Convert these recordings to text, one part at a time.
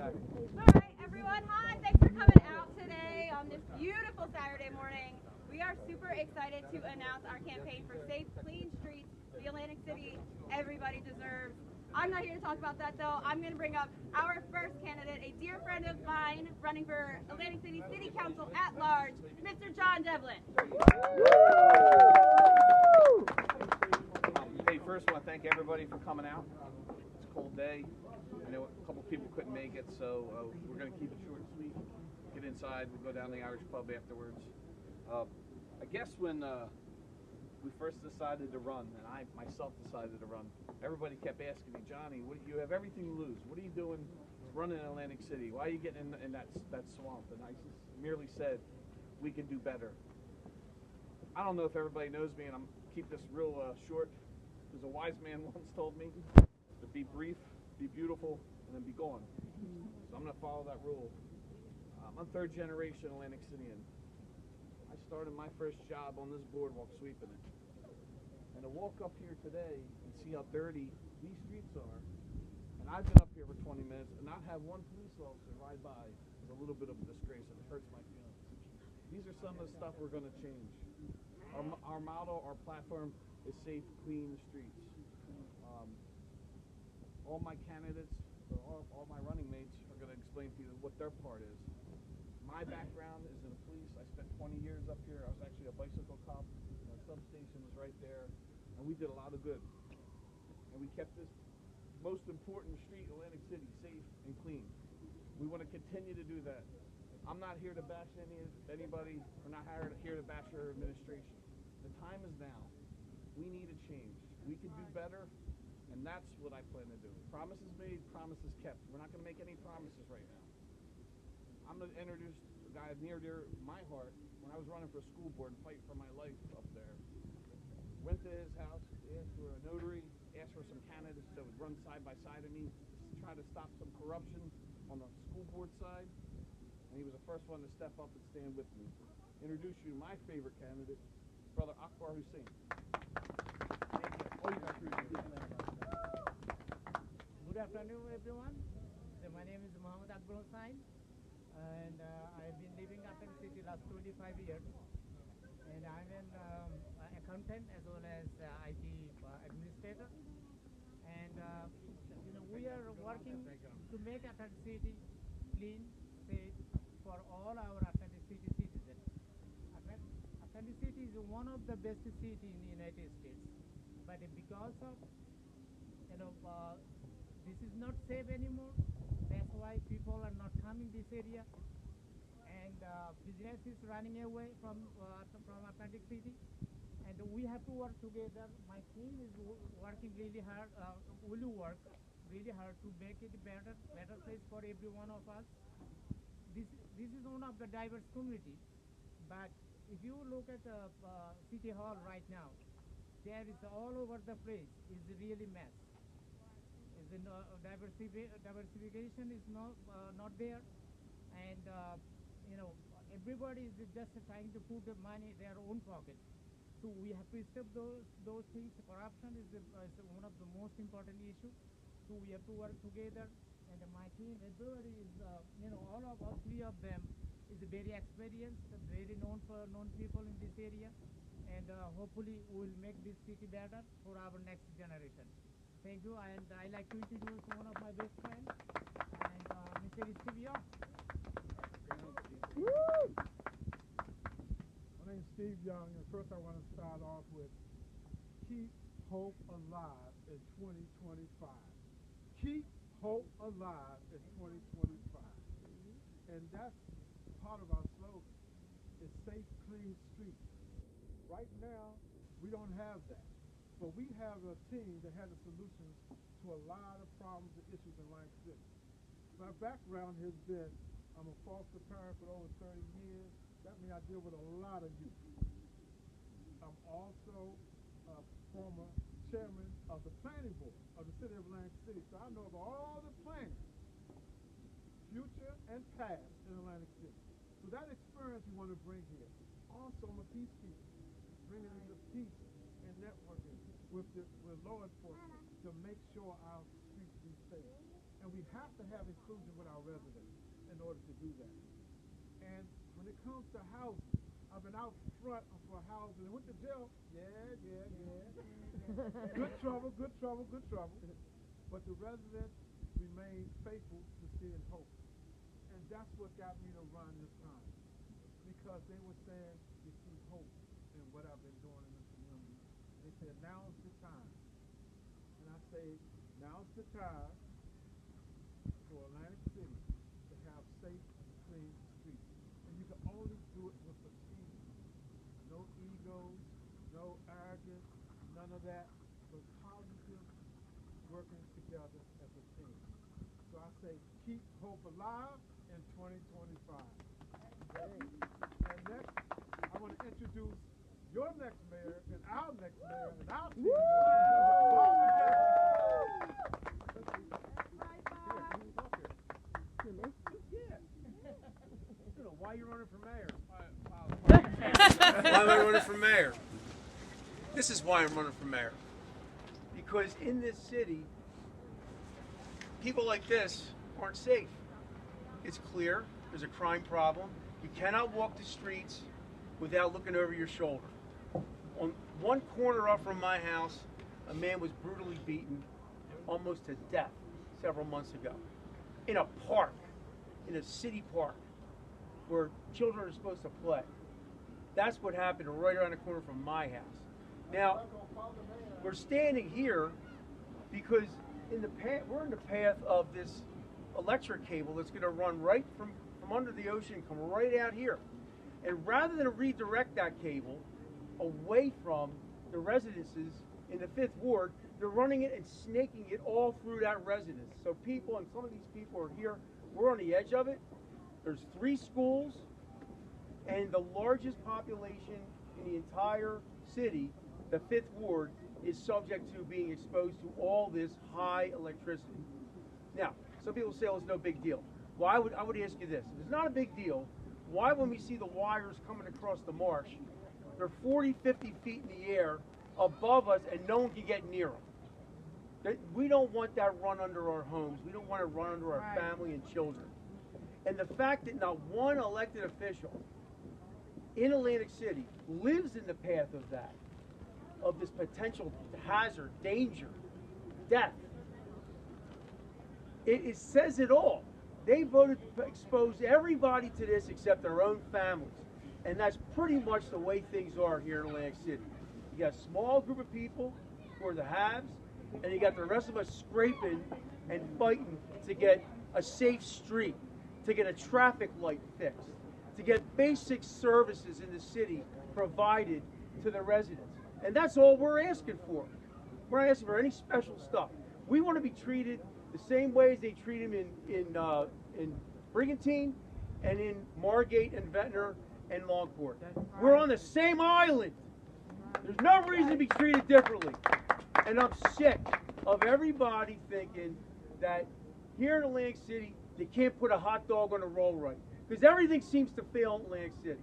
Alright, everyone, hi. Thanks for coming out today on this beautiful Saturday morning. We are super excited to announce our campaign for safe, clean streets, the Atlantic City everybody deserves. I'm not here to talk about that, though. I'm going to bring up our first candidate, a dear friend of mine, running for Atlantic City City Council at large, Mr. John Devlin. Hey, first I want to thank everybody for coming out. It's a cold day. I know a couple people couldn't make it, so we're going to keep it short and sweet. Get inside. We'll go down to the Irish pub afterwards. I guess when we first decided to run, and I myself decided to run, everybody kept asking me, Johnny, you have everything to lose. What are you doing running in Atlantic City? Why are you getting in that swamp? And I just merely said, we can do better. I don't know if everybody knows me, and I'm keep this real short. There's a wise man once told me to be brief, be beautiful, and then be gone. So I'm going to follow that rule. I'm third generation Atlantic Cityan. I started my first job on this boardwalk sweeping it. And to walk up here today and see how dirty these streets are, and I've been up here for 20 minutes and not have one police officer ride by is a little bit of a disgrace, and it hurts my feelings. These are some of the stuff we're going to change. Our motto, our platform is safe, clean streets. All my candidates, all my running mates are going to explain to you what their part is. My background is in the police. I spent 20 years up here. I was actually a bicycle cop. Our substation was right there, and we did a lot of good. And we kept this most important street in Atlantic City safe and clean. We want to continue to do that. I'm not here to bash anybody. We're not here to bash our administration. The time is now. We need a change. We can do better, and that's what I plan to do. Promises made, promises kept. We're not going to make any promises right now. I'm going to introduce a guy near my heart. When I was running for a school board and fighting for my life up there, went to his house, asked for a notary, asked for some candidates that would run side by side of me to try to stop some corruption on the school board side. And he was the first one to step up and stand with me. Introduce you to my favorite candidate, Brother Akbar Hussain. Good afternoon, everyone. So my name is Akbar Hussain, and I've been living up in the city last 25 years. And I'm an accountant as well as IT administrator. And we are working to make Atlantic City clean, safe for all our Atlantic City citizens. Atlantic City is one of the best cities in the United States, but because of this is not safe anymore, that's why people are not coming this area, and business is running away from Atlantic City, and we have to work together. My team is working really hard, will work really hard to make it better place for every one of us. This is one of the diverse community, but if you look at City Hall right now, there is all over the place is really mess. Is diversification is not there, and everybody is just trying to put the money in their own pocket. So we have to stop those things. Corruption is one of the most important issues. So we have to work together. And my team, everybody is, all three of them is very experienced, very known people in this area, and hopefully we will make this city better for our next generation. Thank you, and I like to introduce one of my best friends, and Mr. Steve Young. My name is Steve Young, and first I want to start off with keep hope alive in 2025. Keep hope alive in 2025. And that's part of our slogan. It's safe, clean streets. Right now, we don't have that. But we have a team that has the solutions to a lot of problems and issues in Atlantic City. My background has been, I'm a foster parent for over 30 years. That means I deal with a lot of youth. I'm also a former chairman of the planning board of the city of Atlantic City. So I know of all the planning, future and past in Atlantic City. So that experience we want to bring here. Also, I'm a peacekeeper, bringing in the peace and networking with law enforcement to make sure our streets be safe. And we have to have inclusion with our residents in order to do that. And when it comes to housing, I've been out front for housing. Went to jail. Yeah. Good trouble. But the residents remain faithful to seeing hope. And that's what got me to run this time. Because they were saying, you see hope in what I've been doing in the community. They said, now's the time. And I say, now's the time for Atlantic City to have safe, clean streets. And you can only do it with a team. No egos, no arrogance, none of that, but positive working together as a team. So I say, keep hope alive in 2025. And next, I want to introduce your next mayor and our next mayor and our team. Why are you running for mayor? Why am I running for mayor? This is why I'm running for mayor. Because in this city, people like this aren't safe. It's clear there's a crime problem. You cannot walk the streets without looking over your shoulder. On one corner up from my house, a man was brutally beaten almost to death several months ago. In a park, in a city park, where children are supposed to play. That's what happened right around the corner from my house. Now, we're standing here because we're in the path of this electric cable that's going to run right from under the ocean and come right out here. And rather than redirect that cable away from the residences in the 5th Ward, they're running it and snaking it all through that residence. So people, and some of these people are here, we're on the edge of it. There's 3 schools, and the largest population in the entire city, the 5th Ward, is subject to being exposed to all this high electricity. Now, some people say, oh, it's no big deal. Well, I would ask you this. If it's not a big deal, why when we see the wires coming across the marsh, they're 40, 50 feet in the air above us and no one can get near them? We don't want that run under our homes. We don't want it run under our family and children. And the fact that not one elected official in Atlantic City lives in the path of that, of this potential hazard, danger, death, it says it all. They voted to expose everybody to this except their own families. And that's pretty much the way things are here in Atlantic City. You got a small group of people who are the haves, and you got the rest of us scraping and fighting to get a safe street, to get a traffic light fixed, to get basic services in the city provided to the residents. And that's all we're asking for. We're not asking for any special stuff. We want to be treated the same way as they treat them in Brigantine and in Margate and Ventnor and Longport. We're on the same island. There's no reason to be treated differently. And I'm sick of everybody thinking that here in Atlantic City, they can't put a hot dog on a roll right. Because everything seems to fail in Atlantic City.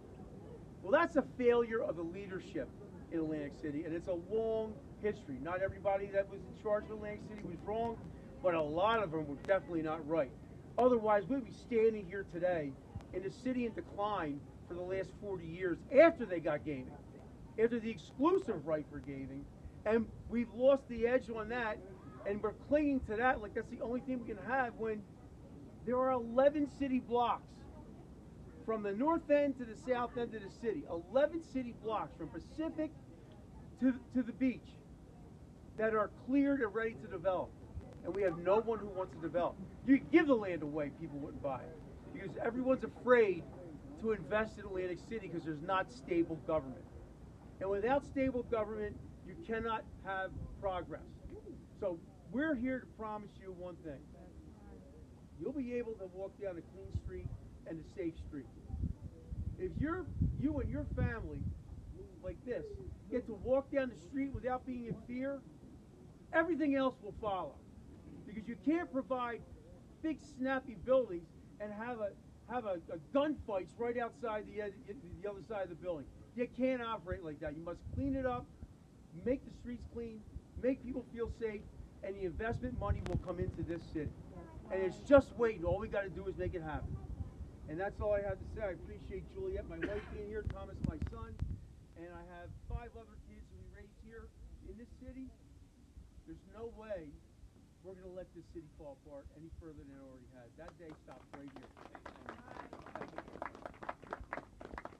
Well, that's a failure of the leadership in Atlantic City, and it's a long history. Not everybody that was in charge of Atlantic City was wrong, but a lot of them were definitely not right. Otherwise, we'd be standing here today in a city in decline for the last 40 years after they got gaming, after the exclusive right for gaming, and we've lost the edge on that, and we're clinging to that like that's the only thing we can have when there are 11 city blocks from the north end to the south end of the city, 11 city blocks from Pacific to the beach that are cleared and ready to develop. And we have no one who wants to develop. You give the land away, people wouldn't buy it. Because everyone's afraid to invest in Atlantic City because there's not stable government. And without stable government, you cannot have progress. So we're here to promise you one thing. You'll be able to walk down a clean street and a safe street. If you and your family, like this, get to walk down the street without being in fear, everything else will follow. Because you can't provide big snappy buildings and have a gunfights right outside the other side of the building. You can't operate like that. You must clean it up, make the streets clean, make people feel safe, and the investment money will come into this city. and it's just waiting. All we got to do is make it happen. And that's all I have to say. I appreciate Juliet, my wife, being here, Thomas, my son, and I have 5 other kids who we raised here in this city. There's no way we're going to let this city fall apart any further than it already has. That day stops right here.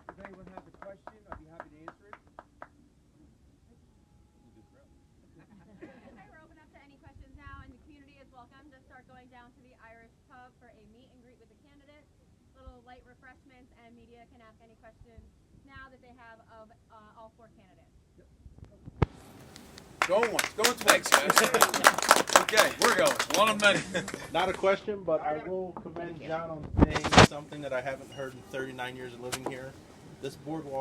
If anyone has a question, I'd be happy to answer it. Okay, we're open up to any questions now, and the community is welcome to start going down to the Irish pub for a meet and greet with the candidates. Little light refreshments, and media can ask any questions now that they have of all 4 candidates. Going once, going twice. Thanks, guys. Okay, we're going. One of many. Not a question, but I will commend John on saying something that I haven't heard in 39 years of living here. This boardwalk